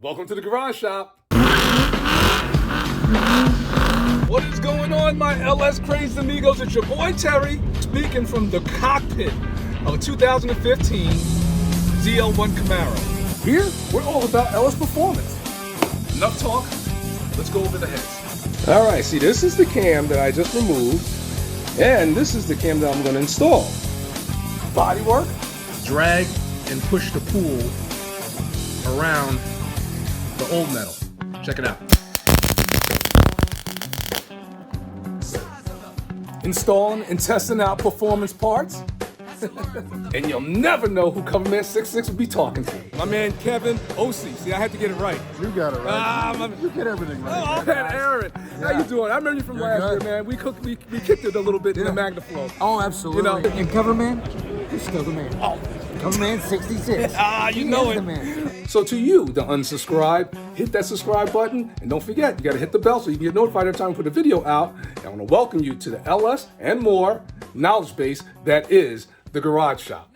Welcome to the Garage Shop. What is going on, my LS crazed amigos? It's your boy Terry, speaking from the cockpit of a 2015 ZL1 Camaro. Here, we're all about LS performance. Enough talk, let's go over the heads. All right, see, this is the cam that I just removed, and this is the cam that I'm going to install. Bodywork. Drag and push the pool around the old metal. Check it out. Installing and testing out performance parts. And you'll never know who Coverman66 will be talking to. My man Kevin Osi. See, I had to get it right. You got it right. You get everything right. Oh, man, Aaron. How you doing? I remember you from last year, man. We kicked it a little bit in the MagnaFlow. Oh, absolutely. You know? And Coverman, he's still the man. Oh. Coverman66. You know it. The man. So to you, the unsubscribe, hit that subscribe button, and don't forget, you gotta hit the bell so you can get notified every time we put a video out. And I wanna welcome you to the LS and more knowledge base that is the Garage Shop.